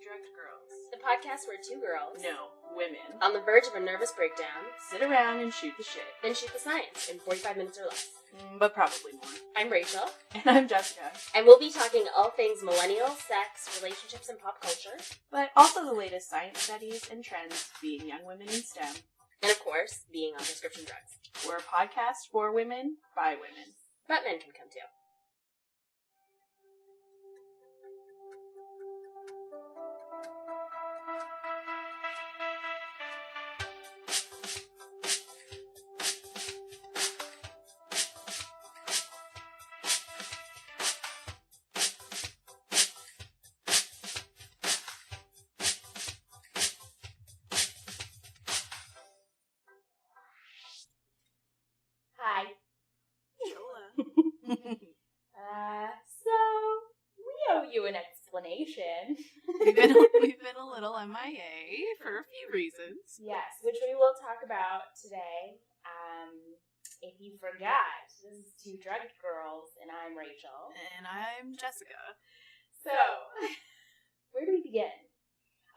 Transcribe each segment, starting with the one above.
Drugged Girls. The podcast where two girls, No, women, on the verge of a nervous breakdown, sit around and shoot the shit. then shoot the science in 45 minutes or less. But probably more. I'm Rachel. And I'm Jessica. And we'll be talking all things millennial, sex, relationships, and pop culture. But also the latest science studies and trends, being young women in STEM. And of course, being on prescription drugs. We're a podcast for women, by women. But men can come too. So, we owe you an explanation. We've been a little MIA for a few reasons. Yes, which we will talk about today. If you forgot, this is Two Drugged Girls, and I'm Rachel. And I'm Jessica. So, where do we begin?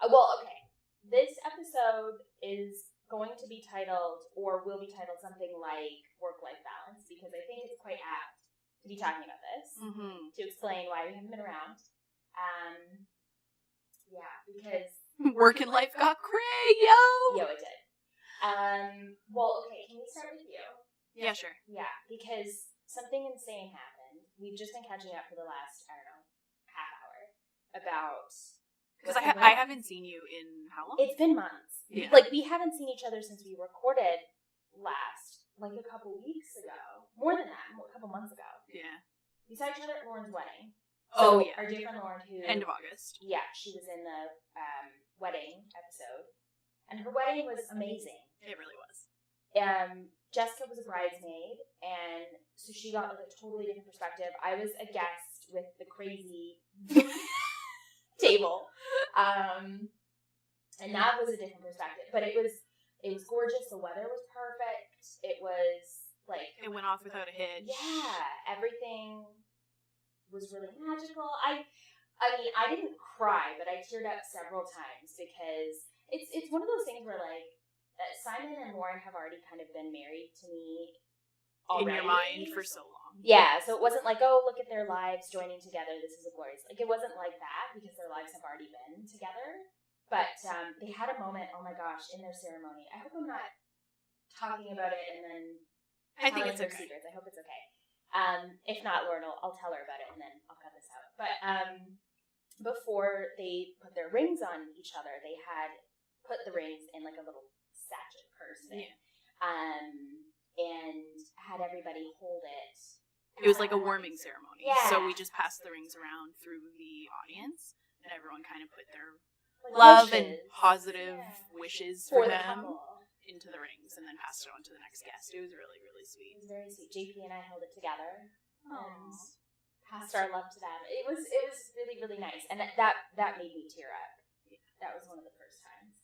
Well, okay. This episode is going to be titled, or will be titled, something like Work-Life Balance, because I think it's quite apt to be talking about this, to explain why we haven't been around. Because... Work and life got cray, yo! Yo, it did. Well, okay, can we start with you? Yeah, sure. Yeah, because something insane happened. We've just been catching up for the last, I don't know, half hour about... Because I haven't seen you in how long? It's been months. Yeah. Like, we haven't seen each other since we recorded last, like, a couple weeks ago. More than that, a couple months ago. Yeah. We saw each other at Lauren's wedding. Oh, yeah. Our dear friend Lauren, who... End of August. Yeah, she was in the wedding episode. And her wedding was amazing. It really was. Jessica was a bridesmaid, and so she got, like, a totally different perspective. I was a guest with the crazy table. And that was a different perspective. But it was gorgeous. The weather was perfect. It was, like... It went off without a hitch. Yeah. Everything was really magical. I mean, I didn't cry, but I teared up several times because it's one of those things where, like, Simon and Lauren have already kind of been married to me already. In your mind for so long. Yeah, so it wasn't like, oh, look at their lives joining together, this is a glorious... Like, it wasn't like that because their lives have already been together. But they had a moment, oh my gosh, in their ceremony. I hope I'm not talking about it and then I think it's their okay. secrets. I hope it's okay. If not, Lauren, I'll tell her about it and then I'll cut this out. But before they put their rings on each other, they had put the rings in like a little sachet purse thing. Yeah. And had everybody hold it. It was like a warming ceremony. Yeah. So we just passed the rings around through the audience, and everyone kind of put their Like love wishes. and positive wishes for the them couple. into the rings, and then passed it on to the next guest. It was really, really It sweet. was very sweet. JP and I held it together and Aww. passed our love to them. It was really, really nice, and that made me tear up. That was one of the first times.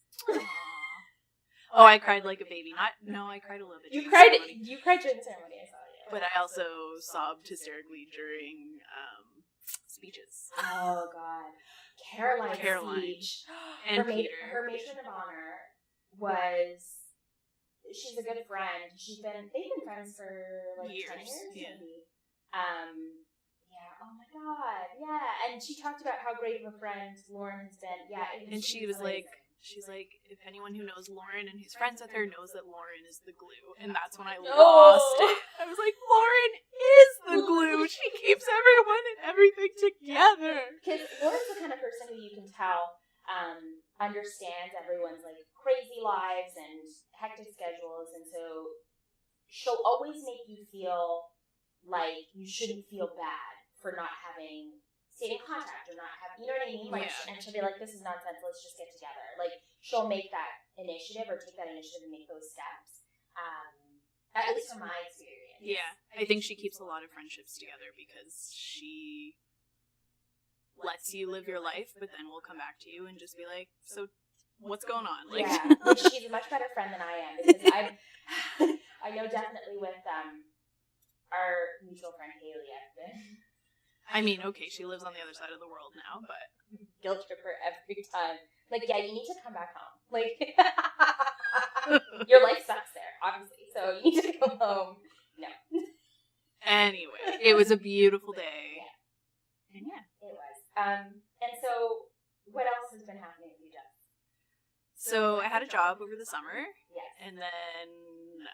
Oh, I cried like a baby. I cried a little bit. You during cried. the ceremony. You cried during the ceremony. I saw you. But I also sobbed hysterically during speeches. Oh God, Caroline's speech. And her Peter. Her matron of honor was. She's a good friend. They've been friends for like 10 years, yeah. maybe. Yeah. Oh my God. Yeah. And she talked about how great of a friend Lauren has been. Yeah. And she was like, if anyone who knows Lauren and who's friends with her knows that Lauren is the glue. And that's when I lost it. I was like, Lauren is the glue. She keeps everyone and everything together. Because Lauren's the kind of person who you can tell understands everyone's like crazy lives and hectic schedules, and so she'll always make you feel like you shouldn't feel bad for not having stayed in contact or not have, you know what I mean? Like, yeah. And she'll be like, "This is nonsense. Let's just get together." Like, she'll make that initiative or take that initiative and make those steps. At least from my experience. Yeah, I think she keeps a lot of friendships together because she lets you live your life, but then we'll come back to you and just be like, so what's going on? Like, yeah, which she's a much better friend than I am, because I know definitely with our mutual friend Haley, I've been I mean, okay, she lives on the other side of the world now, but guilt trip her every time. Like, yeah, you need to come back home. Like, your life sucks there, obviously. So you need to come home. No. Anyway, it was a beautiful day. Yeah. And yeah. It was. And so, what else has been happening with you, Jeff? So I had a job over the summer. Yes. And then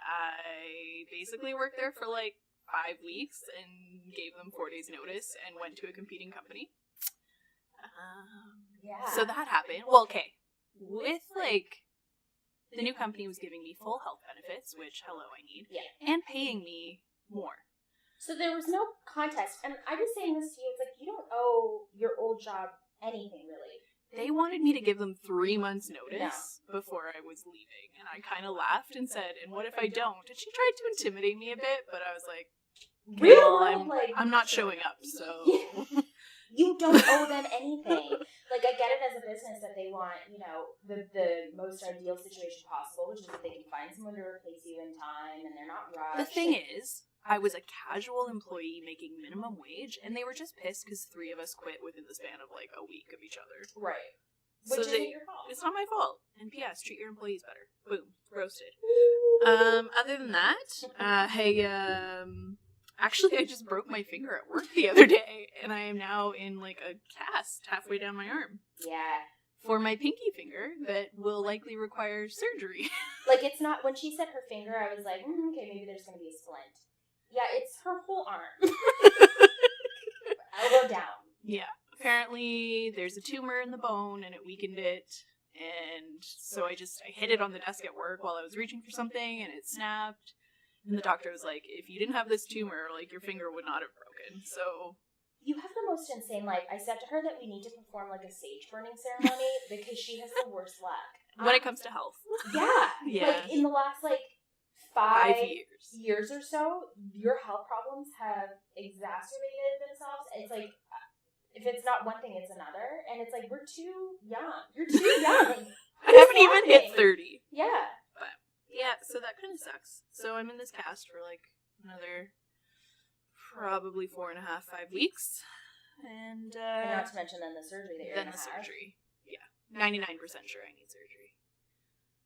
I basically worked there for like 5 weeks and gave them 4 days notice and went to a competing company. Yeah. So that happened. Well, okay. With like, the new company was giving me full health benefits, which, hello, I need. Yeah. And paying me more. So there was no contest. And I was saying this to you, it's like, you don't owe your old job anything, really. They wanted me to give them 3 months notice before I was leaving. And I kind of laughed and said, and what if I don't? And she tried to intimidate me a bit, but I was like, okay, well, I'm not showing up, so... You don't owe them anything. Like, I get it as a business that they want, you know, the most ideal situation possible, which is that they can find someone to replace you in time and they're not rushed. The thing is, I was a casual employee making minimum wage, and they were just pissed because 3 of us quit within the span of like a week of each other. Right. So Which isn't your fault. It's not my fault. And P.S. treat your employees better. Boom. Roasted. Other than that, actually, I just broke my finger at work the other day, and I am now in like a cast halfway down my arm. Yeah. For my pinky finger that will likely require surgery. Like, it's not, when she said her finger, I was like, okay, maybe there's going to be a splint. Yeah, it's her whole arm. Elbow down. Yeah. Apparently, there's a tumor in the bone, and it weakened it. And so I hit it on the desk at work while I was reaching for something, and it snapped. And the doctor was like, if you didn't have this tumor, like, your finger would not have broken. So... You have the most insane life. I said to her that we need to perform, like, a sage burning ceremony because she has the worst luck. When it comes to health. Yeah. Yeah. Like, in the last, like, 5 years or so, your health problems have exacerbated themselves. It's like, if it's not one thing, it's another. And it's like, we're too young. You're too young. I haven't even hit 30. Yeah. But, yeah, so that kind of sucks. So I'm in this cast for, like, another probably 4.5, 5 weeks. And not to mention then the surgery that you're going to have. Surgery. Yeah. 99% sure I need surgery.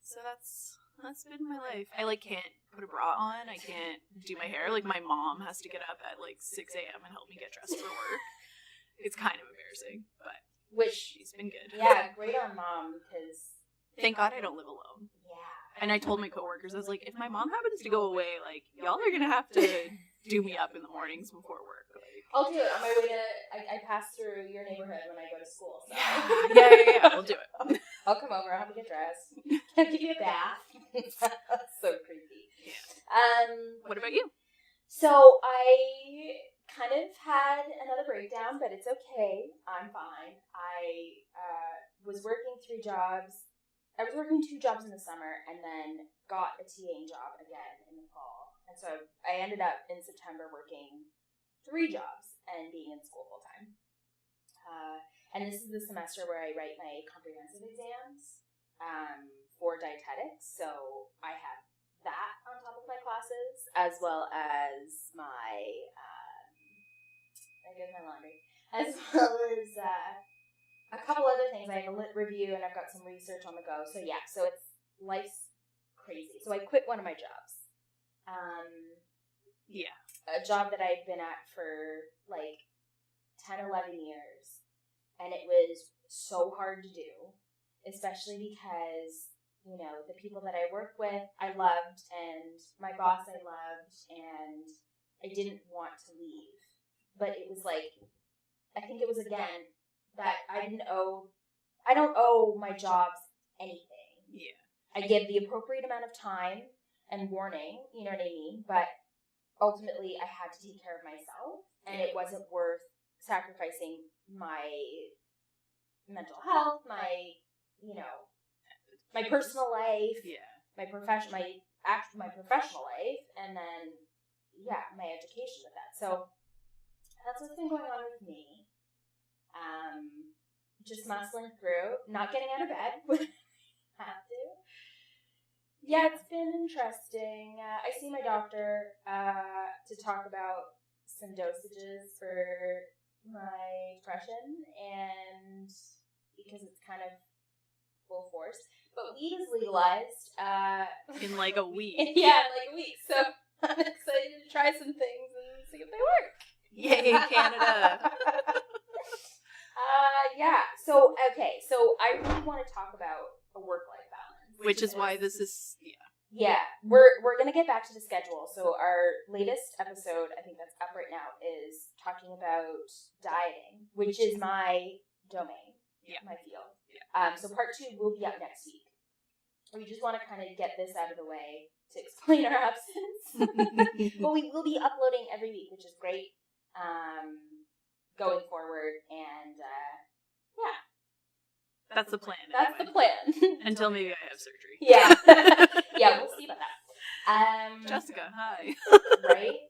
So that's been my life. I, like, can't put a bra on. I can't do my hair. Like, my mom has to get up at, like, 6 a.m. and help me get dressed for work. It's kind of embarrassing, but she's been good. Yeah, great on mom, because... Thank God I don't live alone. Yeah. And I told my coworkers, I was like, if my mom happens to go away, like, y'all are going to have to do me up in the mornings before work. Like, I'll do it on my way to... I pass through your neighborhood when I go to school, so... Yeah, we'll do it. I'll come over, I'll help you get dressed. I'll give you a bath. That's so creepy. Yeah. What about you? So, I kind of had another breakdown, but it's okay. I'm fine. I was working 3 jobs. I was working 2 jobs in the summer and then got a TAing job again in the fall. And so I ended up in September working 3 jobs and being in school full time. And this is the semester where I write my comprehensive exams for dietetics. So I have that on top of my classes, as well as my laundry, as well as a couple other things. I have a lit review and I've got some research on the go. So yeah, so life's crazy. So I quit one of my jobs. A job that I'd been at for like 10, 11 years. And it was so hard to do, especially because, you know, the people that I work with, I loved, and my boss I loved, and I didn't want to leave. But it was like, I think it was, again, that I don't owe my jobs anything. Yeah. I give the appropriate amount of time and warning, you know what I mean? But ultimately, I had to take care of myself, and it wasn't worth sacrificing my mental health, my personal life, my professional life, and then, my education with that. So that's what's been going on with me. Just muscling through, not getting out of bed when I have to. Yeah, it's been interesting. I see my doctor to talk about some dosages for my depression, and because it's kind of full force. But weed is legalized. In like a week. Yeah, in like a week. So I'm excited to try some things and see if they work. Yay, Canada. Yeah. So, okay. So I really want to talk about a work-life balance. Which is why this is, Yeah. We're going to get back to the schedule. So our latest episode, I think that's up right now, is talking about dieting, which is my domain, my field. Yeah. So part 2 will be up next week. We just want to kind of get this out of the way to explain our absence. But we will be uploading every week, which is great. Going forward, and yeah. That's the plan. That's anyway. the plan. Until maybe I have surgery. Yeah. Yeah, we'll see about that. Jessica, hi. Right?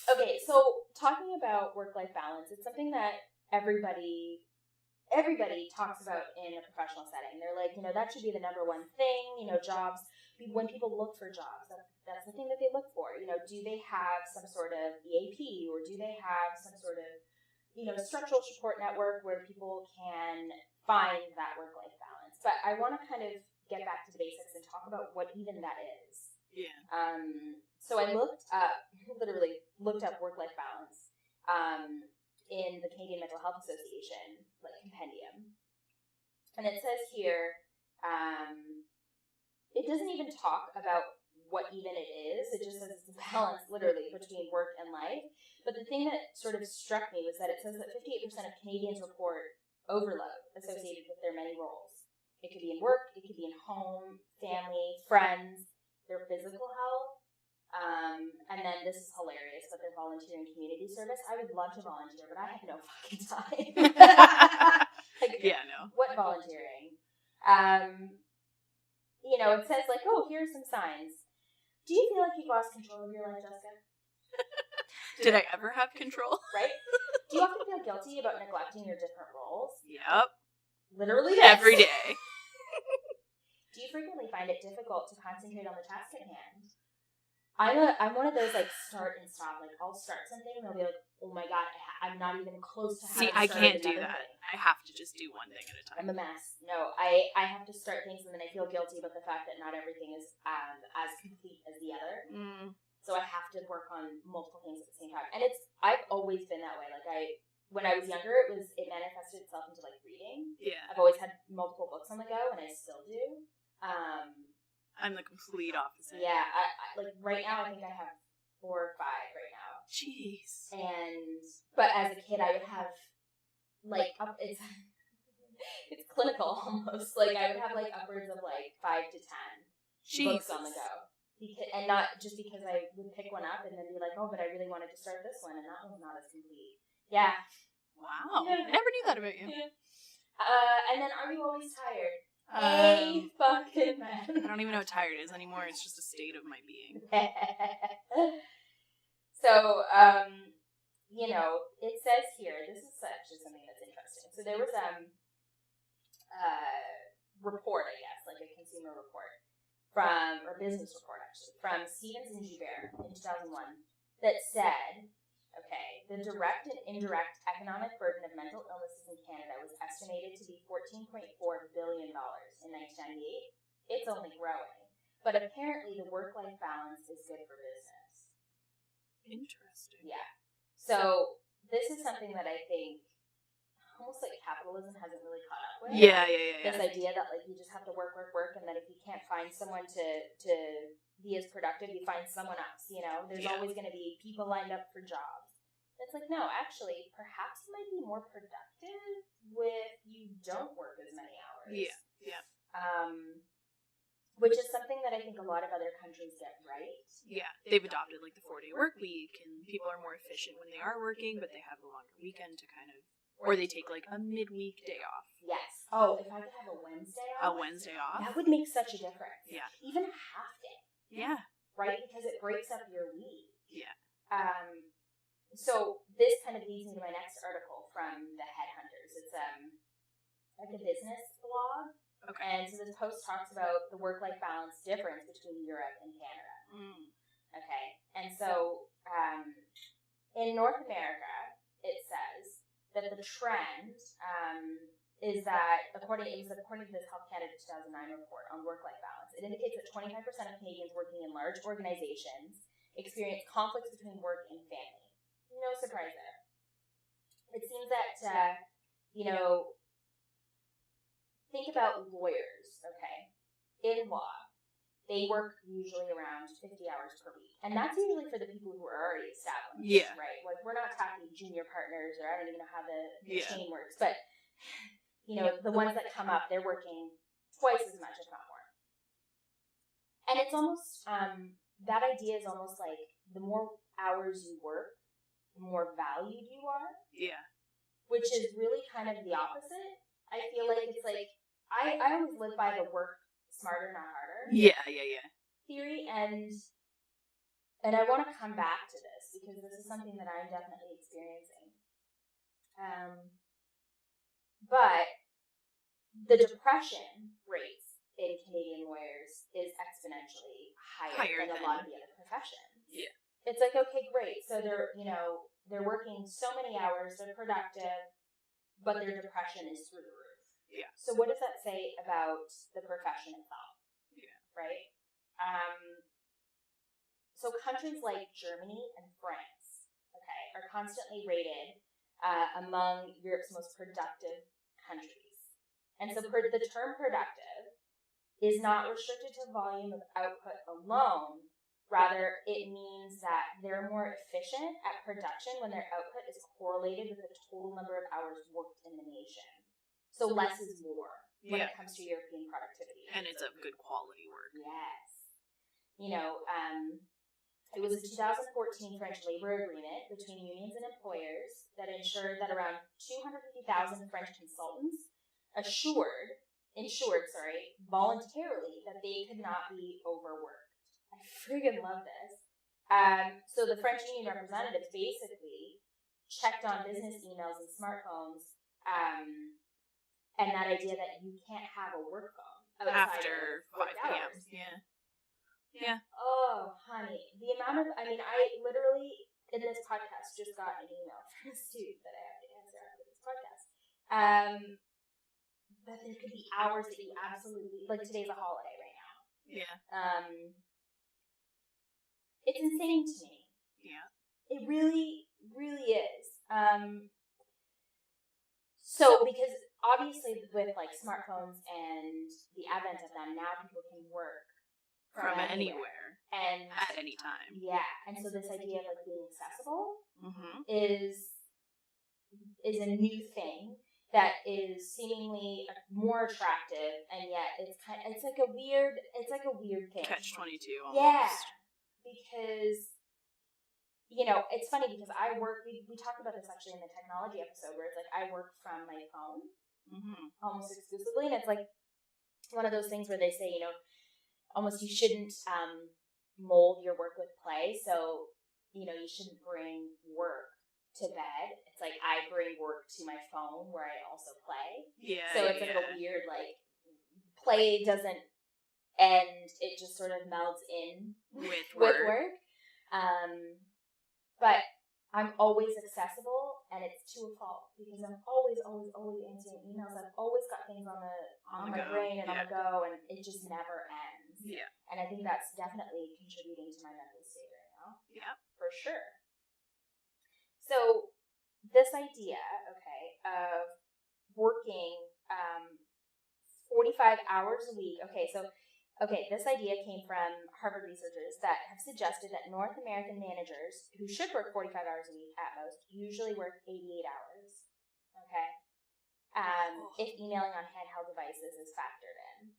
Okay, so talking about work-life balance, it's something that everybody talks about in a professional setting. They're like, that should be the number one thing, jobs. When people look for jobs, that's the thing that they look for. Do they have some sort of EAP, or do they have some sort of, structural support network where people can find that work-life balance? But I want to kind of get back to the basics and talk about what even that is. Yeah. So I literally looked up work-life balance in the Canadian Mental Health Association compendium, and it says here it doesn't even talk about what even it is. It just says it's a balance, literally, between work and life. But the thing that sort of struck me was that it says that 58% of Canadians report overload associated with their many roles. It could be in work, it could be in home, family, friends, their physical health. And then this is hilarious, but their volunteering community service. I would love to volunteer, but I have no fucking time. Yeah, no. What volunteering? It says here are some signs. Do you feel like you've lost control of your life, Jessica? Did I ever have control? Right? Do you often feel guilty about neglecting your different roles? Yep. Literally this. Every day. Do you frequently find it difficult to concentrate on the task at hand? I'm one of those start and stop. I'll start something and I'll be like, oh my god, I'm not even close to having See, I can't do another that. thing. I have to just do one thing at a time. I'm a mess. No, I have to start things and then I feel guilty about the fact that not everything is as complete as the other. So I have to work on multiple things at the same time. And I've always been that way. When I was younger, it manifested itself into reading. Yeah. I've always had multiple books on the go, and I still do. I'm the complete opposite. Yeah, I right now I think I have 4 or 5 right now. Jeez. But as a kid I would have it's clinical almost. I would have upwards of 5 to 10 books on the go. And not just because I would pick one up and then be like, oh, but I really wanted to start this one and that one's not as complete. Yeah. Wow. Yeah. I never knew that about you. Yeah. And then, are you always tired? Fucking man. I don't even know what tired is anymore. It's just a state of my being. So, it says here, this is actually something that's interesting. So there was a report, I guess, a consumer report or business report actually, from Stevens and Joubert in 2001 that said, the direct and indirect economic burden of mental illnesses in Canada was estimated to be $14.4 billion in 1998. It's only growing. But apparently the work-life balance is good for business. Interesting. Yeah. So this is something that I think almost capitalism hasn't really caught up with. Yeah. This idea that you just have to work, and that if you can't find someone to be as productive, you find someone else. There's always going to be people lined up for jobs. It's no, actually, perhaps you might be more productive with you don't work as many hours. Yeah. Which is something that I think a lot of other countries get right. Yeah, they've adopted the 4-day work week, and people are more efficient when they are working, but they have a longer weekend to or they take a midweek day off. Yes. Oh, if I could have a Wednesday off. A Wednesday off? That would make such a difference. Yeah. Even a half day. Yeah. Right? Because it breaks up your week. Yeah. So this kind of leads me to my next article from the Headhunters. It's a business blog. Okay. And so this post talks about the work-life balance difference between Europe and Canada. Okay. And so in North America, it says that the trend is that according to this Health Canada 2009 report on work-life balance, it indicates that 25% of Canadians working in large organizations experience conflicts between work and family. No surprise there. It seems that, think about lawyers, okay? In law, they work usually around 50 hours per week. And that's usually for the people who are already established, right? Like, we're not talking junior partners, or I don't even know how the chain works. But, the ones that come up, they're working twice as much, if not more. And it's almost, that idea is almost like the more hours you work, the more valued you are. Yeah. Which is really kind of the opposite. I feel like it's like, I always live by the work smarter, not harder. Yeah. Theory, and I want to come back to this because this is something that I'm definitely experiencing. But the depression rates in Canadian lawyers is exponentially higher than a lot of the other professions. Yeah. It's like, okay, great. So they're working so many hours, they're productive, but their depression is through the roof. Yeah. So what does that say about the profession itself? Yeah. Right? So countries like Germany and France, okay, are constantly rated among Europe's most productive countries. And so the term productive is not restricted to volume of output alone. Rather, it means that they're more efficient at production when their output is correlated with the total number of hours worked in the nation. So less is more when it comes to European productivity. And it's of good quality work. Yes. It was a 2014 French labor agreement between unions and employers that ensured that around 250,000 French consultants ensured voluntarily that they could not be overworked. I friggin' love this. So the French union representatives basically checked on business emails and smartphones, and that idea that you can't have a work phone after 5 p.m. hours. Yeah. Oh, honey. The amount of, I literally, in this podcast, just got an email from a student that I have to answer after this podcast. That there could be hours that you absolutely, like today's a holiday right now. Yeah. It's insane to me. Yeah. It really, really is. So, because obviously with like smartphones and the advent of them, now people can work from anywhere and at any time. Yeah, and so this idea of like being accessible is a new thing that is seemingly more attractive, and yet it's like a weird thing. Catch-22 almost. Yeah, because it's funny because I work. We talked about this actually in the technology episode, where it's like I work from my phone almost exclusively, and it's like one of those things where they say almost you shouldn't mold your work with play. So, you shouldn't bring work to bed. It's like I bring work to my phone where I also play. Yeah. So it's like a weird, like, play doesn't end. It just sort of melds in with work. But I'm always accessible, and it's to a fault because I'm always answering emails. I've always got things on my brain and on the go, and it just never ends. Yeah. And I think that's definitely contributing to my mental state right now. Yeah. For sure. So this idea, of working 45 hours a week. This idea came from Harvard researchers that have suggested that North American managers who should work 45 hours a week at most usually work 88 hours. Okay? If emailing on handheld devices is factored in.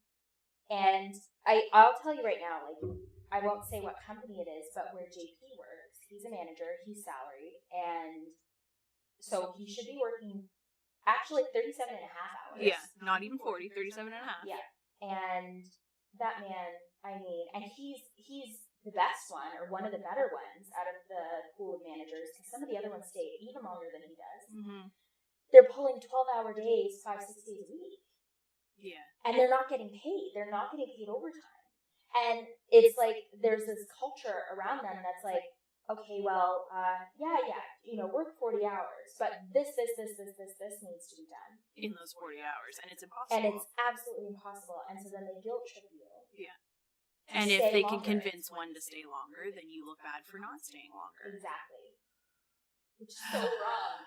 And I'll tell you right now, like, I won't say what company it is, but where JP works, he's a manager, he's salaried, and so he should be working actually 37 and a half hours. Yeah, not even 40, 37 and a half. Yeah. And that man, and he's the best one, or one of the better ones out of the pool of managers, because some of the other ones stay even longer than he does. They're pulling 12-hour days, 5-6 days a week. Yeah. And they're not getting paid. They're not getting paid overtime. And it's like there's this culture around them that's like, okay, well, work 40 hours, but this needs to be done. In those 40 hours, and it's impossible. And it's absolutely impossible, and so then they guilt trip you. Yeah. And if they can convince one to stay longer, then you look bad for not staying longer. Exactly. Which is so wrong.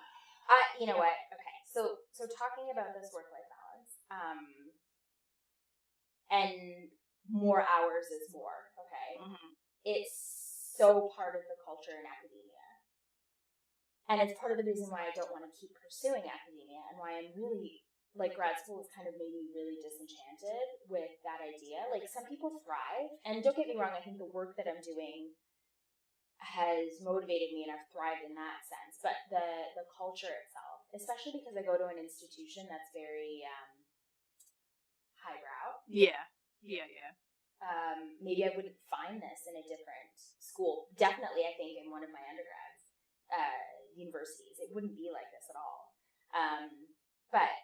You know what? Okay, so talking about this work-life balance, and more hours is more, okay? Mm-hmm. It's so part of the culture in academia. And it's part of the reason why I don't want to keep pursuing academia and why I'm really, like, grad school has kind of made me really disenchanted with that idea. Like, some people thrive, and don't get me wrong, I think the work that I'm doing has motivated me and I've thrived in that sense. But the culture itself, especially because I go to an institution that's very highbrow. Yeah. Maybe I wouldn't find this in a different school. Definitely, I think, in one of my undergrads universities, it wouldn't be like this at all. But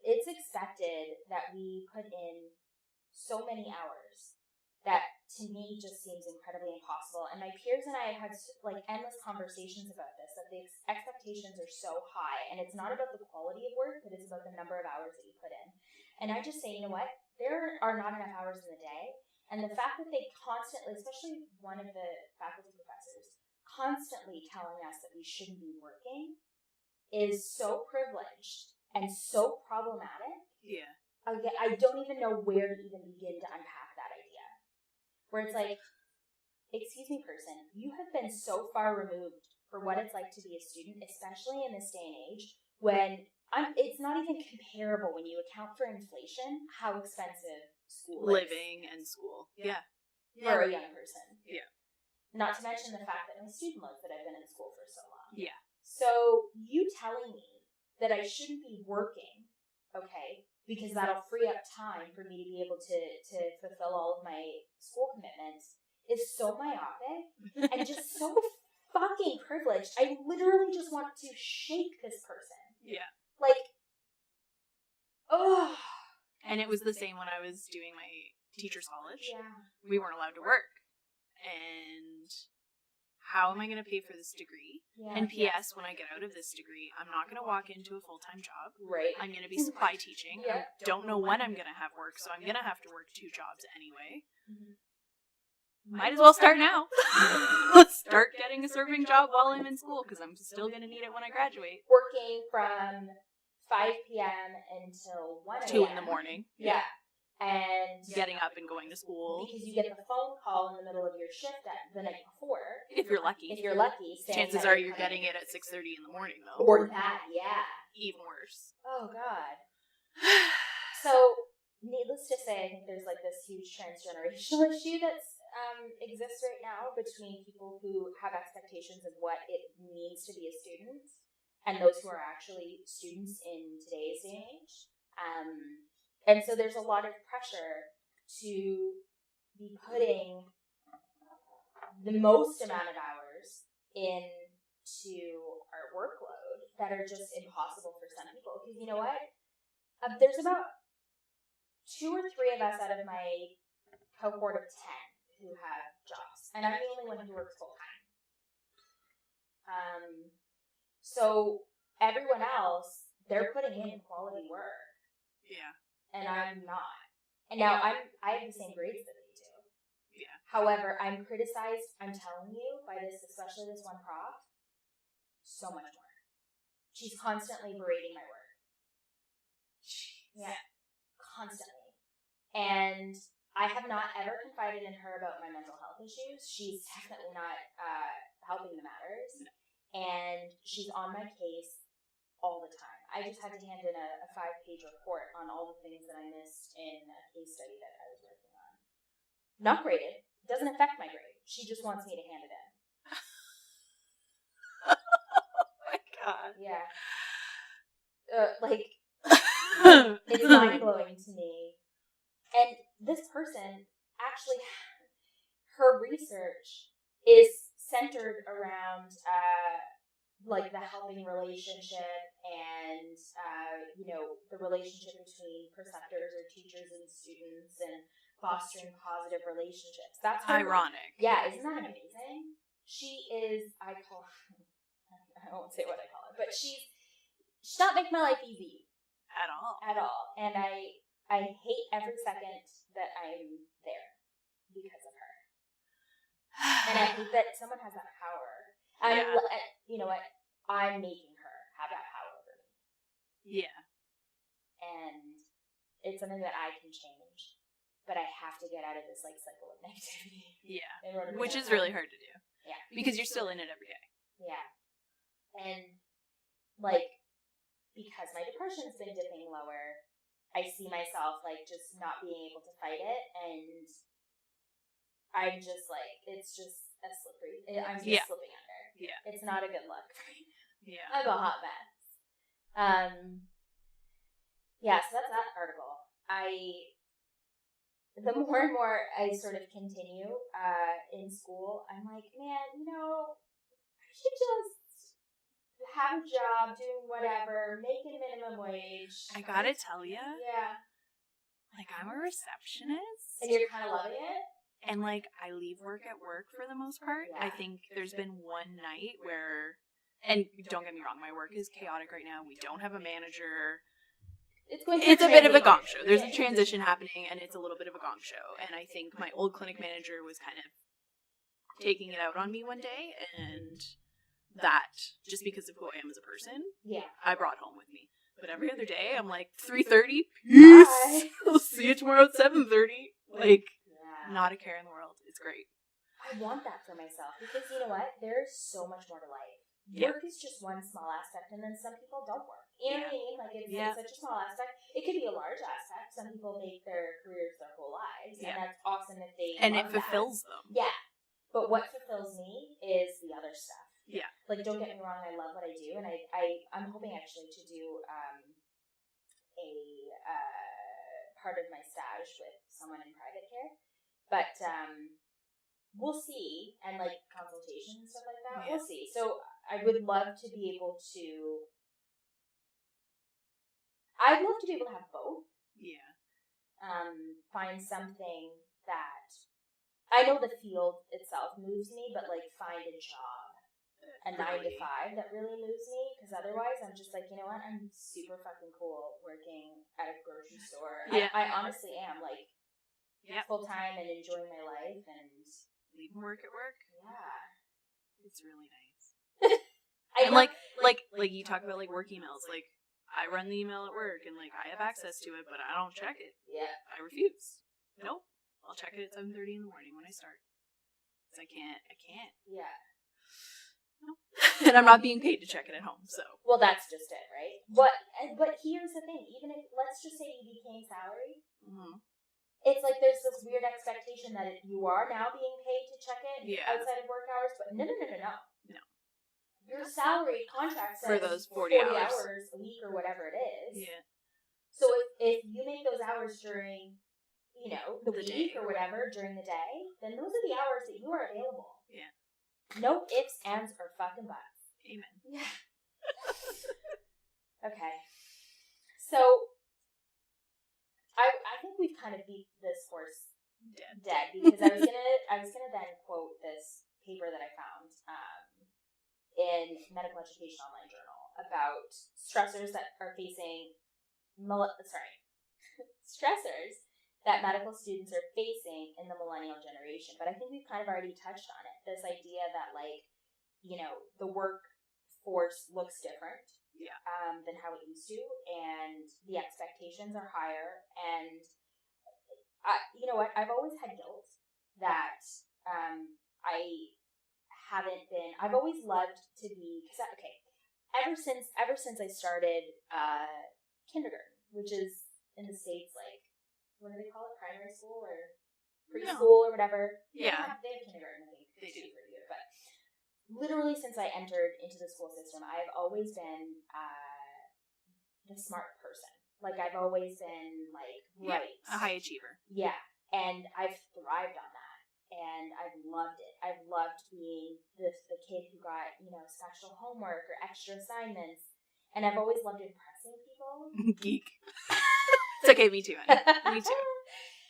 it's expected that we put in so many hours that, to me, just seems incredibly impossible. And my peers and I have had like endless conversations about this, that the expectations are so high, and it's not about the quality of work, but it's about the number of hours that you put in. And I just say, you know what? There are not enough hours in the day. And the fact that they constantly, especially one of the faculty professors, constantly telling us that we shouldn't be working is so privileged and so problematic. Yeah. I don't even know where to even begin to unpack that idea. Where it's like, excuse me, person, you have been so far removed for what it's like to be a student, especially in this day and age, when it's not even comparable when you account for inflation, how expensive school is. Living and school. Yeah. For a young person. Yeah. Not to mention the fact that my student loans that I've been in school for so long. Yeah. So you telling me that I shouldn't be working, okay, because that'll free up time for me to be able to fulfill all of my school commitments is so myopic and just so fucking privileged. I literally just want to shake this person. Yeah. Like, oh. And it was the same when I was doing my teacher's college. Yeah. We weren't allowed to work. And how am I going to pay for this degree? Yeah. And P.S., when I get out of this degree, I'm not going to walk into a full-time job. Right. I'm going to be supply teaching. Yeah. I don't know when I'm going to have work, so I'm going to have to work 2 jobs anyway. Mm-hmm. Might as well start now. Let's start getting a serving job while I'm in school, because I'm still going to need it when I graduate. Working from 5 p.m. until 1 a.m. 2 in the morning. Yeah. And getting up and going to school. Because you get the phone call in the middle of your shift the night before. If you're lucky. Chances are you're getting it at 6:30 in the morning, though. Or that, yeah. Even worse. Oh, God. So, needless to say, I think there's like this huge transgenerational issue that's exists right now between people who have expectations of what it means to be a student and those who are actually students in today's day and age. And so there's a lot of pressure to be putting the most amount of hours into our workload that are just impossible for some people. Because you know what? There's about 2 or 3 of us out of my cohort of 10 who have jobs. And I'm the only one who works full-time. So everyone else, they're putting in quality work. Yeah. And I'm not. And now I have the same grades that they do. Yeah. However, I'm criticized, I'm telling you, by this, especially this one prof, so much more. She's constantly berating my work. Yeah. Constantly. And I have not ever confided in her about my mental health issues. She's definitely not helping the matters. No. And she's on my case all the time. I just had to hand in a 5-page report on all the things that I missed in a case study that I was working on. Not graded. Doesn't affect my grade. She just wants me to hand it in. Oh my God. Yeah. It's mind-blowing to me. And this person, actually, her research is centered around like the helping relationship and the relationship between preceptors or teachers and students and fostering positive relationships. That's ironic. Yeah, isn't that amazing? she is, I won't say what I call her, but she's not making my life easy. At all. At all. And I hate every second that I'm there because of her. And I hate that someone has that power. You know what? I'm making her have that power over me. Yeah. And it's something that I can change. But I have to get out of this, like, cycle of negativity. Yeah. Which is really hard to do. Yeah. Because you're still in it every day. Yeah. And, like, because my depression's been dipping lower, I see myself, like, just not being able to fight it, and I'm just, like, it's just a slippery, I'm just slipping under. Yeah. It's not a good look. Yeah. I'm a hot mess. Yeah, so that's that article. The more and more I sort of continue in school, I'm like, man, you know, I should just have a job, doing whatever, making minimum wage. I gotta tell you. Yeah. Like, I'm a receptionist. And you're kind of loving it? And, like, I leave work at work for the most part. Yeah. I think there's been one night where, and don't get me wrong, my work is chaotic right now. We don't have a manager. It's a bit of a gong show. There's a transition happening, and it's a little bit of a gong show. And I think my old clinic manager was kind of taking it out on me one day, and that, just because of who I am as a person, I brought home with me. But every other day, I'm like, 3:30, peace! I'll see you tomorrow at 7:30. Like, not a care in the world. It's great. I want that for myself, because you know what? There's so much more to life. Work is just one small aspect, and then some people don't work. You know what I mean? Like, it's such a small aspect. It could be a large aspect. Some people make their careers their whole lives, and that's awesome if they and it fulfills them. Yeah. But what fulfills me is the other stuff. Yeah. Like, don't get me wrong, I love what I do, and I'm hoping actually to do a part of my stage with someone in private care. But we'll see, and like consultation and stuff like that. We'll see. So I would love to be able to. I'd love to be able to have both. Yeah. Find something that I know the field itself moves me, but like find a job, a 9 to 5 that really moves me. Because otherwise, I'm just like, you know what? I'm super fucking cool working at a grocery store. Yeah. I honestly am like. Full time and enjoying my life and leaving work at work. Yeah, it's really nice. And like you talk about like work emails. Like, I run the email at work and like I have access to it, but I don't check it. Yeah, I refuse. Nope, I'll check it at 7:30 in the morning when I start. Because I can't. Yeah. No. And I'm not being paid to check it at home. So. Well, that's just it, right? But here's the thing. Even if let's just say you became salaried. Mm-hmm. It's like there's this weird expectation that you are now being paid to check it outside of work hours, but no. Your salary contract says for those 40 hours a week or whatever it is. Yeah. So if you make those hours during, the week or whatever during the day, then those are the hours that you are available. Yeah. No ifs, ands, or fucking buts. Amen. Yeah. Okay. So. I think we've kind of beat this horse dead because I was gonna then quote this paper that I found in Medical Education Online Journal about stressors that are facing stressors that medical students are facing in the millennial generation. But I think we've kind of already touched on it. This idea that the workforce looks different. Yeah. Than how it used to, and the expectations are higher. And you know what? I've always had guilt that I haven't been. I've always loved to be ever since I started kindergarten, which is in the States like what do they call it? Primary school or preschool or whatever. Yeah, they have kindergarten. I think they do. But literally, since I entered into the school system, I've always been the smart person. Like, I've always been, like, right. A high achiever. Yeah. And I've thrived on that. And I've loved it. I've loved being the kid who got, special homework or extra assignments. And I've always loved impressing people. Geek. It's okay, me too, honey. Me too.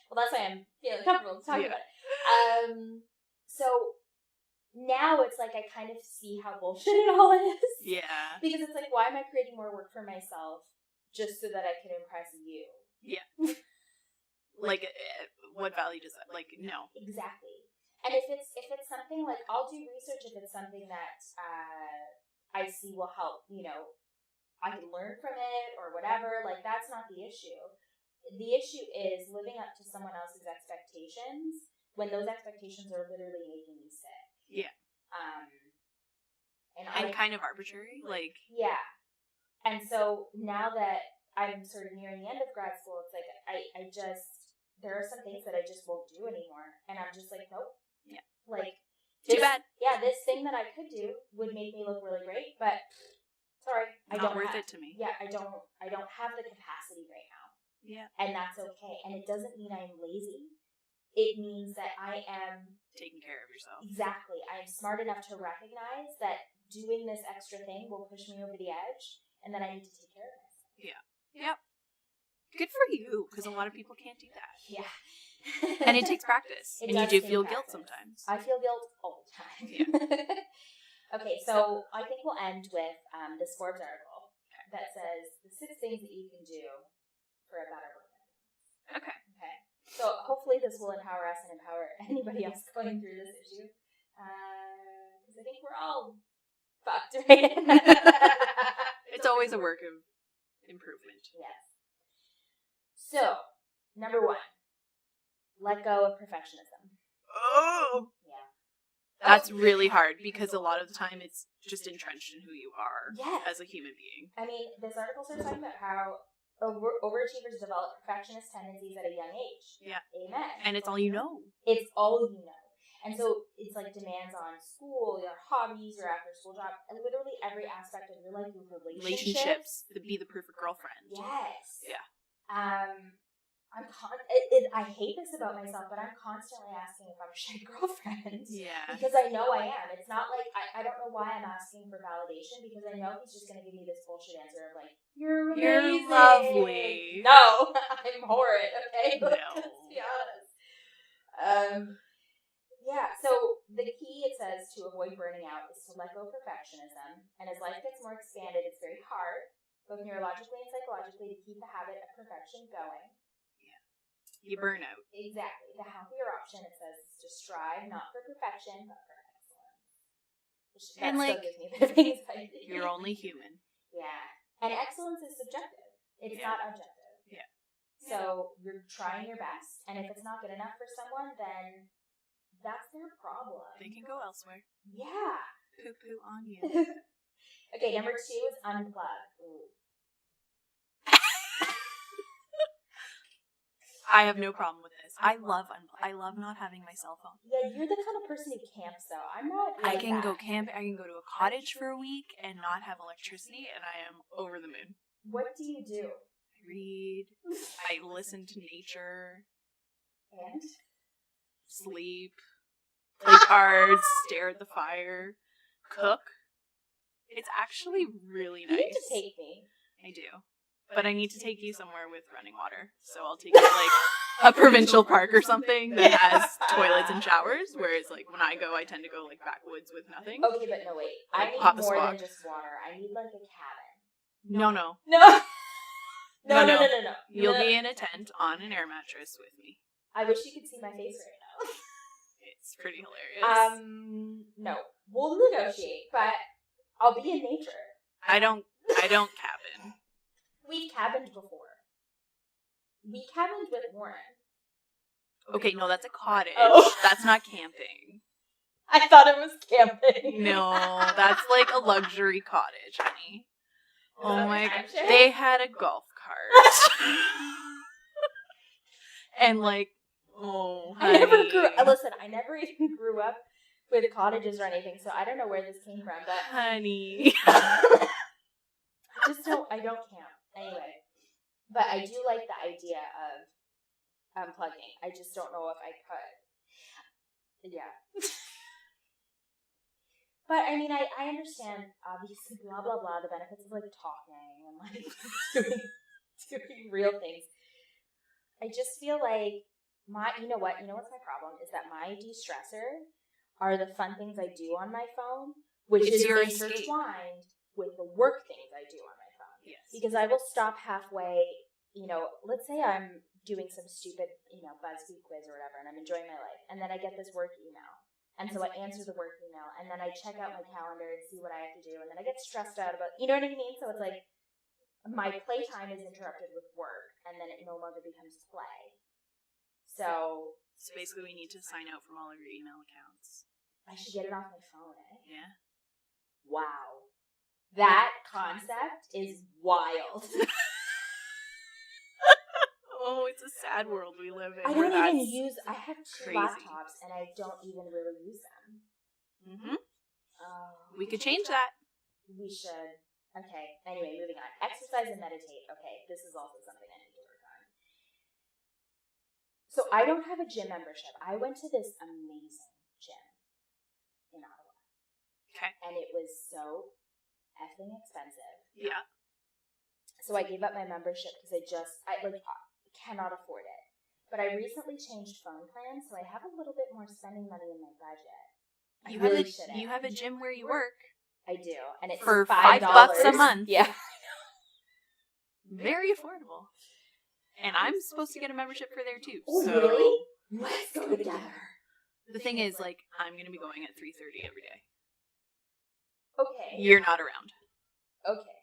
Well, that's why I'm feeling comfortable talking about it. So now it's like I kind of see how bullshit it all is. Yeah. Because it's like, why am I creating more work for myself just so that I can impress you? Yeah. Like, what value does that? Like, no. Exactly. And if it's something like, I'll do research if it's something that I see will help, I can learn from it or whatever. Like, that's not the issue. The issue is living up to someone else's expectations when those expectations are literally making me sick. Yeah. And kind of arbitrary. Like, yeah. And so now that I'm sort of nearing the end of grad school, it's like I just, there are some things that I just won't do anymore. And I'm just like, nope. Yeah. Like, too bad. Yeah, this thing that I could do would make me look really great, but sorry, not worth it to me. Yeah, I don't have the capacity right now. Yeah. And that's okay. And it doesn't mean I'm lazy. It means that I am taking care of yourself. Exactly. I am smart enough to recognize that doing this extra thing will push me over the edge, and that I need to take care of myself. Yeah. Yep. Good for you, because a lot of people can't do that. Yeah. And it takes practice. And you do feel guilt sometimes. I feel guilt all the time. Yeah. Okay, so I think we'll end with this Forbes article that says the 6 things that you can do for a better work. Okay. So hopefully this will empower us and empower anybody else going through this issue. Because I think we're all fucked, right? It's always a work of improvement. Yes. So, number 1, let go of perfectionism. Oh! Yeah. That's really hard because a lot of the time it's just entrenched in who you are as a human being. I mean, this article starts talking about how overachievers develop perfectionist tendencies at a young age. Yeah. Amen. And it's all you know. It's all you know. And so it's like demands on school, your hobbies, your after school job, and literally every aspect of your life, your relationships. Be the perfect girlfriend. Yes. Yeah. I hate this about myself, but I'm constantly asking if I'm a shit girlfriend. Yeah. Because I know I am. It's not like, I don't know why I'm asking for validation, because I know he's just going to give me this bullshit answer of like, you're amazing. You're lovely. No, I'm horrid, okay? No. Let's be honest. Yeah, so the key, it says, to avoid burning out is to let go of perfectionism. And as life gets more expanded, it's very hard, both neurologically and psychologically, to keep the habit of perfection going. You burn out. Exactly. The healthier option, it says, is to strive not for perfection, but for excellence. And still gives me a bit of anxiety. You're only human. Yeah. And excellence is subjective. It's not objective. Yeah. So you're trying your best, and if it's not good enough for someone, then that's their problem. They can go elsewhere. Yeah. Poo-poo on you. Okay, number 2 is unplug. Ooh. I have no problem with this. I love not having my cell phone. Yeah, you're the kind of person who camps, though. I'm not like I can that. go camp. I can go to a cottage for a week and not have electricity, and I am over the moon. What do you do? I read. I listen to nature. And? Sleep. Play cards. Stare at the fire. Cook. It's actually really nice. You need to take me. I do. But I need to take you somewhere with running water. So I'll take you to, like, a provincial park or something that has toilets and showers. Whereas, like, when I go, I tend to go, like, backwoods with nothing. Okay, but no, wait. Like, I need more than just water. I need, like, a cabin. No. No. You'll be in a tent on an air mattress with me. I wish you could see my face right now. It's pretty hilarious. No. We'll negotiate, but I'll be in nature. I don't cabin. We've cabined before. We cabined with Warren. Okay, no, that's a cottage. Oh. That's not camping. I thought it was camping. No, that's like a luxury cottage, honey. Oh my god. Timeshare? They had a golf cart. And like, oh, honey. I never even grew up with cottages or anything, so I don't know where this came from, but honey. I don't camp. Anyway, but I do like the idea of unplugging. I just don't know if I could. Yeah. But I mean, I understand, obviously, blah, blah, blah, the benefits of like talking and like doing real things. I just feel like you know what's my problem is that my de-stressor are the fun things I do on my phone, which It's is your intertwined with the work things I do on my phone. Yes. Because I will stop halfway, let's say I'm doing some stupid, BuzzFeed quiz or whatever, and I'm enjoying my life, and then I get this work email. And so I answer the work email, and then I check out my calendar and see what I have to do, and then I get stressed out about, you know what I mean? So it's like my playtime is interrupted with work, and then it no longer becomes play. So basically we need to sign out from all of your email accounts. I should get it off my phone, eh? Yeah. Wow. That concept is wild. Oh, it's a sad world we live in. I have two laptops, and I don't even really use them. Mm-hmm. We could change that. We should. Okay, anyway, moving on. Exercise and meditate. Okay, this is also something I need to work on. So I don't have a gym membership. I went to this amazing gym in Ottawa. Okay. And it was so effing expensive. Yeah. So I gave up my membership because I cannot afford it. But I recently changed phone plans, so I have a little bit more spending money in my budget. You have a gym where you work. I do, and it's for $5 a month. Yeah, very affordable. And I'm supposed to get a membership for there too. Oh, so really? Let's go together. The thing is, I'm going to be going at 3:30 every day. Okay. You're not around. Okay.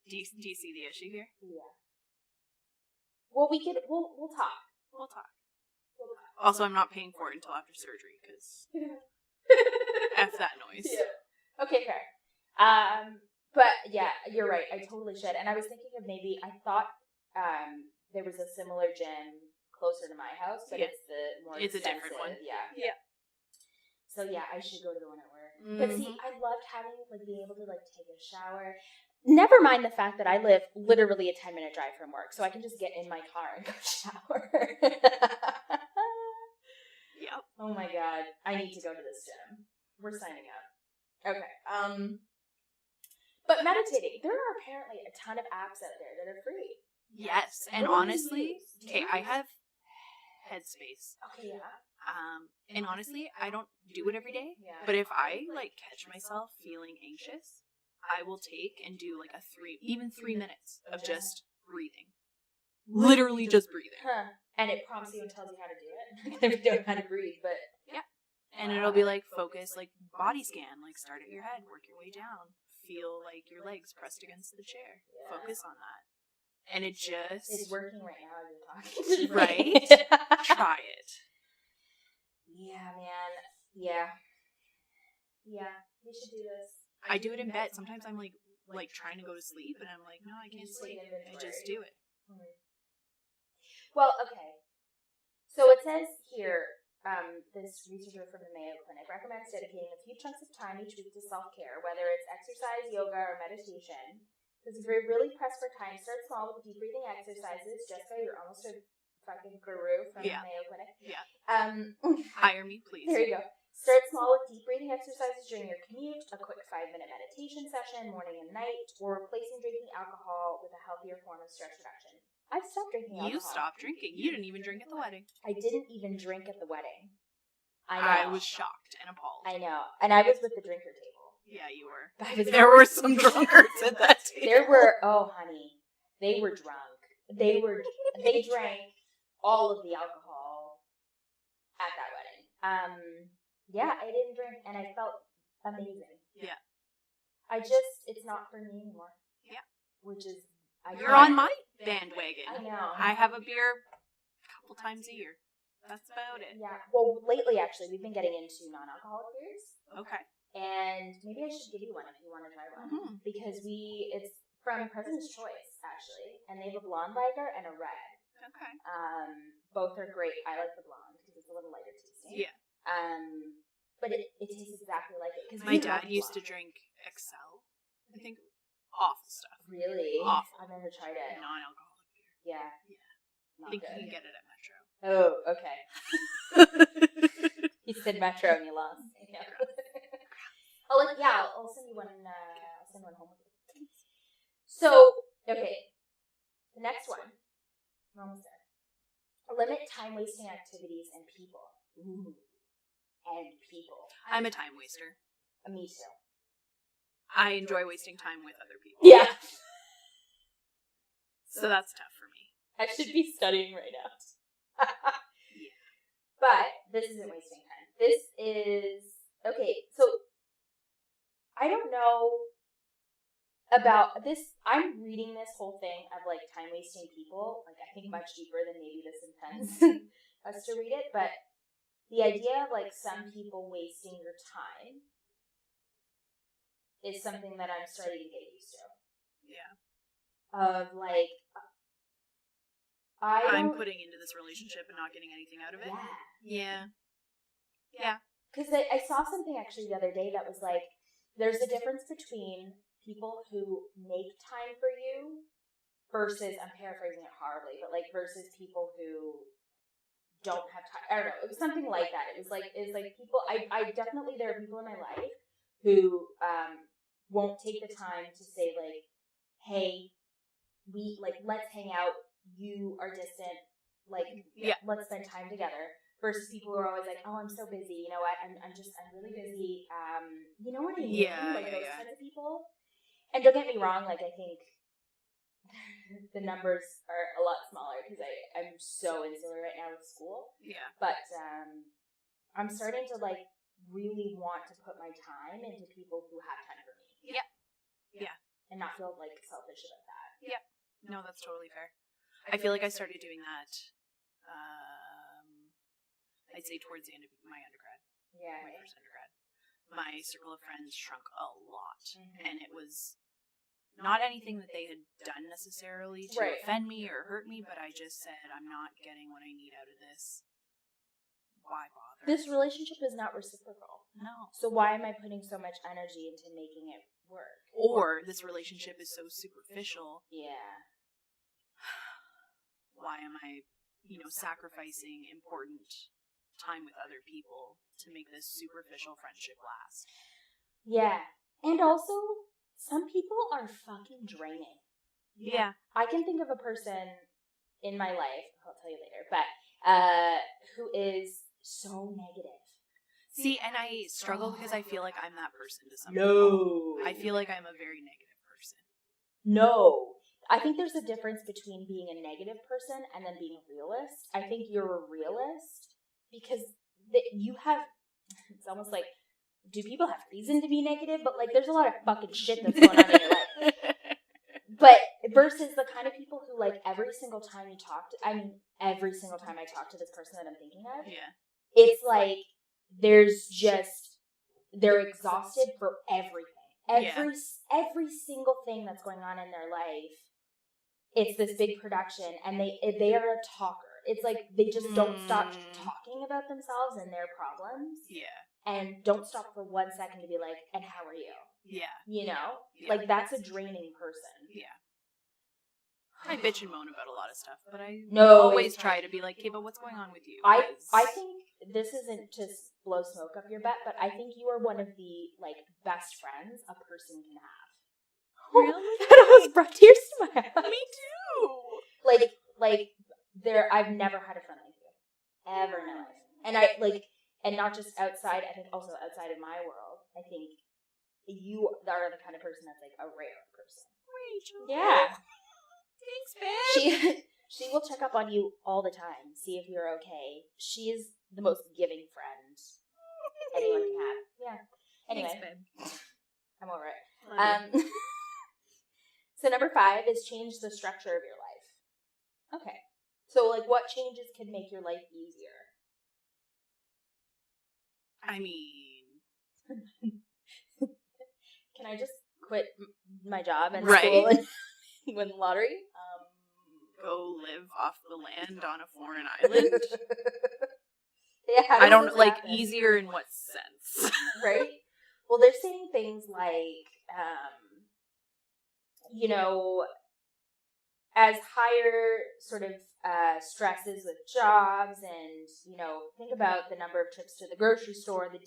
Do you see the issue here? Yeah. Well, we'll talk. We'll talk. Also, I'm not paying for it until after surgery because F that noise. Yeah. Okay, fair. But yeah, you're right. I totally should. And I was thinking of I thought there was a similar gym closer to my house, but it's the more expensive. It's a different one. Yeah. Yeah. So yeah, I should go to the one at work. Mm-hmm. But see, I loved having being able to take a shower. Never mind the fact that I live literally a 10-minute drive from work, so I can just get in my car and go shower. Yep. Oh my god, I need to go to this gym. We're signing up. Okay. But meditating, there are apparently a ton of apps out there that are free. Yes, and honestly, okay, I have Headspace. Okay, yeah. And honestly, I don't do it every day. Yeah. But if I catch myself feeling anxious, I will take and do 3 minutes of just breathing. Literally just breathing. Huh. And it prompts you and tells you how to do it. If you don't know how to breathe, but yeah. And it'll be focus, body scan, start at your head, work your way down, feel your legs pressed against the chair. Yeah. Focus on that. And it's working right now as you're talking. Right? Try it. Yeah, man. Yeah. Yeah. We should do this. I do it in bed. Sometimes I'm trying to go to sleep, and I'm no, I can't sleep. I just do it. Well, okay. So it says here, this researcher from the Mayo Clinic recommends dedicating a few chunks of time each week to self-care, whether it's exercise, yoga, or meditation. Because if you're really pressed for time, start small with deep breathing exercises. Jessica, you're almost a fucking guru from the Mayo Clinic. Yeah. Hire me, please. There you go. Start small with deep breathing exercises during your commute, a quick 5-minute meditation session, morning and night, or replacing drinking alcohol with a healthier form of stress reduction. I've stopped drinking alcohol. You stopped drinking. You didn't even drink at the wedding. I didn't even drink at the wedding. I know. I was shocked and appalled. I know. And I was with the drinker table. Yeah, you were. There were some drunkards at that table. There were, oh honey, they were drunk. They drank all of the alcohol at that wedding. Yeah, I didn't drink, and I felt amazing. Yeah. It's not for me anymore. Yeah. Which is... You're on my bandwagon. I know. I have a beer a couple times a year. That's about it. Yeah. Well, lately, actually, we've been getting into non-alcoholic beers. Okay. And maybe I should give you one if you want to try one. Mm-hmm. Because it's from President's Choice, actually. And they have a blonde lager and a red. Okay. Both are great. I like the blonde because it's a little lighter tasting. Yeah. But it tastes exactly like it. My dad used to drink Excel. I think awful stuff. Really? Awful. I've never tried it. Non-alcoholic beer. Yeah. Yeah. I think you can get it at Metro. Oh, okay. You said Metro and you lost. Yeah. I'll send you one. I'll send one home with you. So, okay. The next one. We're almost there. Limit time-wasting activities and people. Ooh. and people. I'm a time waster. Me too. I enjoy wasting time with other people. Yeah. So that's tough for me. I should be studying right now. But this isn't wasting time. This is, okay, so I don't know about this. I'm reading this whole thing of like time wasting people, like I think much deeper than maybe this intends us to read it, but the idea of like some people wasting your time is something that I'm starting to get used to. Yeah. Of like, I'm putting into this relationship and not getting anything out of it. Yeah. Yeah. Because I saw something actually the other day that was like, there's a difference between people who make time for you versus, I'm paraphrasing it horribly, but like versus people who don't have time. I don't know. It was something like that. It was like people, I definitely, there are people in my life who won't take the time to say like, hey, let's hang out. You are distant. Like, let's spend time together. Versus people who are always like, oh, I'm so busy. You know what? I'm really busy. You know what I mean? Yeah, like those kinds of people. And don't get me wrong. Like, I think the numbers are a lot smaller because I'm so insular right now with school. Yeah. But I'm starting to like really want to put my time into people who have time for me. Yeah. Yeah. And not feel like selfish about that. Yeah. No, that's totally fair. I feel like I started doing that, I'd say towards the end of my undergrad. Yeah. My first undergrad. My circle of friends shrunk a lot. Mm-hmm. And it was not anything that they had done necessarily to offend me or hurt me, but I just said, I'm not getting what I need out of this. Why bother? This relationship is not reciprocal. No. So why am I putting so much energy into making it work? Or this relationship is so superficial. Yeah. Why am I, sacrificing important time with other people to make this superficial friendship last? Yeah. And also, some people are fucking draining. Yeah. I can think of a person in my life, I'll tell you later, but who is so negative. See, and I struggle because I feel like I'm that person to some people. I feel like I'm a very negative person. No. I think there's a difference between being a negative person and then being a realist. I think you're a realist because you have, it's almost like, do people have reason to be negative? But like, there's a lot of fucking shit that's going on in your life. But versus the kind of people who like every single time you talk to, every single time I talk to this person that I'm thinking of, it's like they're exhausted for everything. Every single thing that's going on in their life, it's this big production, and they are a talker. It's like they just don't stop talking about themselves and their problems. Yeah. And don't stop for 1 second to be like, and how are you? Yeah. You know? Yeah. Like, that's a draining person. Yeah. I bitch and moan about a lot of stuff, but I always try to be like, okay, but what's going on with you? I think this isn't to blow smoke up your butt, but I think you are one of the, like, best friends a person can have. Really? That almost brought tears to my eyes. Me too. I've never had a friend like you. Ever in my life. And not just outside, I think also outside of my world, I think you are the kind of person that's like a rare person. Rachel. Yeah. Thanks, babe. She will check up on you all the time, see if you're okay. She is the most giving friend anyone can have. Yeah. Anyway. Thanks, babe. I'm over it. So number 5 is change the structure of your life. Okay. So, like, what changes could make your life easier? I mean... Can I just quit my job and school and win the lottery? Go live off the land on a foreign island? Yeah, I don't, like, easier in what sense? Right? Well, they're saying things like, as higher sort of stresses with jobs and, think about the number of trips to the grocery store, the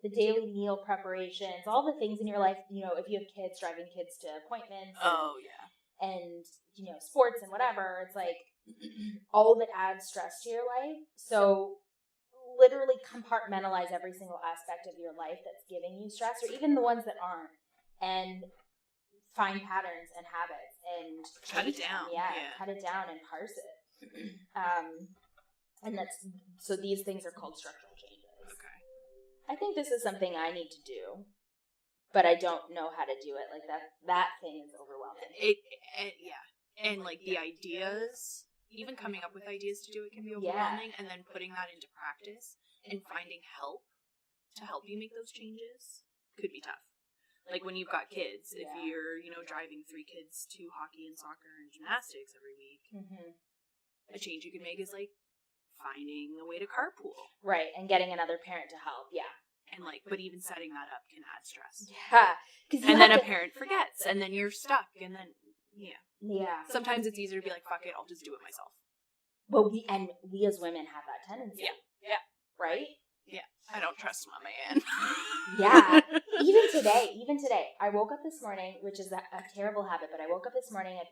daily meal preparations, all the things in your life, if you have kids, driving kids to appointments. And, sports and whatever, it's like all of it adds stress to your life. So literally compartmentalize every single aspect of your life that's giving you stress, or even the ones that aren't, and find patterns and habits and cut it down. Cut it down and parse it. And so these things are called structural changes. Okay. I think this is something I need to do, but I don't know how to do it. Like that thing is overwhelming. And like the ideas, even coming up with ideas to do it can be overwhelming, and then putting that into practice and finding help to help you make those changes could be tough. Like when you've got kids, if you're, driving 3 kids to hockey and soccer and gymnastics every week, a change you can make is like finding a way to carpool. Right, and getting another parent to help, And but even setting that up can add stress. Yeah. And then a parent forgets, and then you're stuck, and then, Yeah. Sometimes it's easier to be like, fuck it, I'll just do it myself. Well, we as women have that tendency. Yeah. Right? Yeah. I don't trust my man. Yeah. Even today, I woke up this morning, which is a terrible habit, but I woke up this morning, I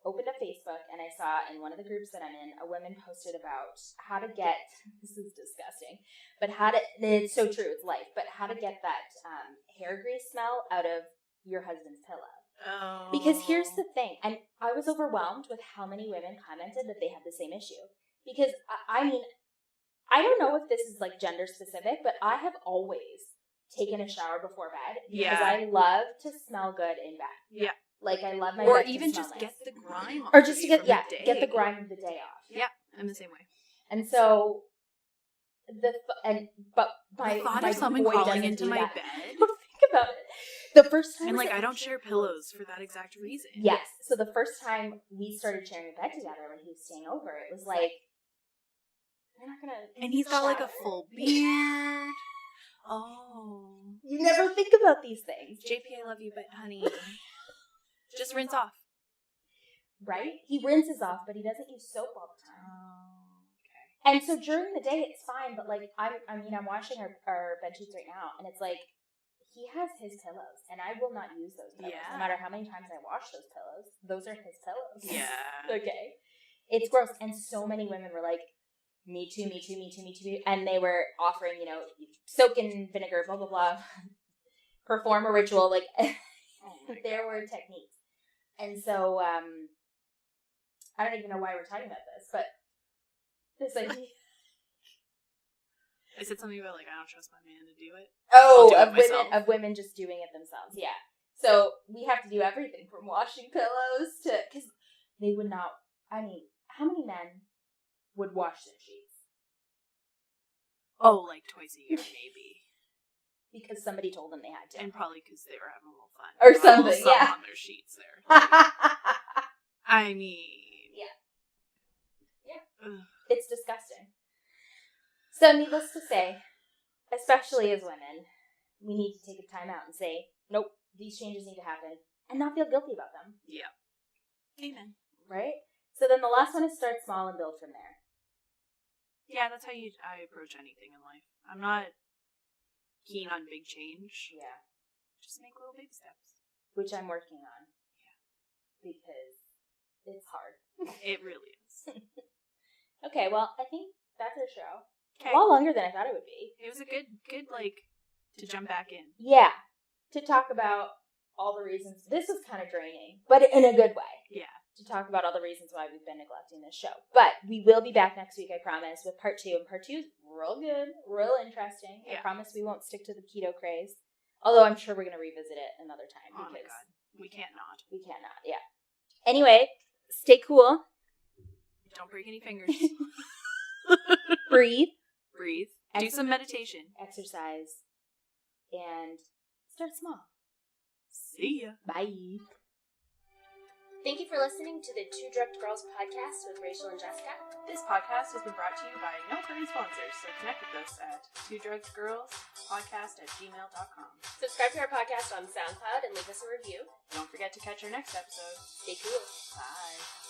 opened up Facebook, and I saw in one of the groups that I'm in, a woman posted about how to get, this is disgusting, but it's so true, it's life, but how to get that hair grease smell out of your husband's pillow. Oh. Because here's the thing, and I was overwhelmed with how many women commented that they had the same issue. Because, I mean, I don't know if this is like gender specific, but I have always taken a shower before bed because I love to smell good in bed. Yeah. Like I love my or bed even to smell just nice. get the grime off. Or just to get the grime of the day off. Yeah, I'm the same way. And so but the thought my of someone boy crawling doesn't into do my that. bed. Think about it. The first time, and I don't share pillows for that exact reason. Yes. So the first time we started sharing a bed together when he was staying over, it was like, you're not gonna. And he's got like a full beard. Oh. You never think about these things. JP, I love you, but honey, just rinse off. Right? He rinses off, but he doesn't use soap all the time. Oh, okay. And so during the day, it's fine, but I'm washing our bed sheets right now, and it's like, he has his pillows, and I will not use those pillows. Yeah. No matter how many times I wash those pillows, those are his pillows. Yeah. Okay. It's gross. And so many women were like, me too. And they were offering, soak in vinegar, blah, blah, blah. Perform a ritual. Like, there were techniques. And so, I don't even know why we're talking about this, but this idea. I said something about, I don't trust my man to do it. Oh, of women just doing it themselves. Yeah. So we have to do everything from washing pillows to, because they would not, how many men would wash their sheets? Oh, twice a year, maybe. Because somebody told them they had to. And probably because they were having a little fun. Or something, yeah. On their sheets there. I mean. Yeah. Yeah. Ugh. It's disgusting. So needless to say, especially as women, we need to take a time out and say, nope, these changes need to happen, and not feel guilty about them. Yeah. Amen. Right? So then the last one is start small and build from there. Yeah, that's how I approach anything in life. I'm not keen on big change. Yeah. Just make little baby steps. Which I'm working on. Yeah. Because it's hard. It really is. Okay, well, I think that's our show. Okay. A lot longer than I thought it would be. It was a good to jump back in. Yeah. To talk about all the reasons. This was kind of draining, but in a good way. Yeah. To talk about all the reasons why we've been neglecting this show. But we will be back next week, I promise, with part 2. And part 2 is real good, real interesting. Yeah. I promise we won't stick to the keto craze. Although I'm sure we're going to revisit it another time. Oh my God. We can't not. We can't not, yeah. Anyway, stay cool. Don't break any fingers. Breathe. Do some meditation. Exercise. And start small. See ya. Bye. Thank you for listening to the Two Drugged Girls podcast with Rachel and Jessica. This podcast has been brought to you by no current sponsors, so connect with us at twodruggedgirlspodcast@gmail.com. Subscribe to our podcast on SoundCloud and leave us a review. Don't forget to catch our next episode. Stay cool. Bye.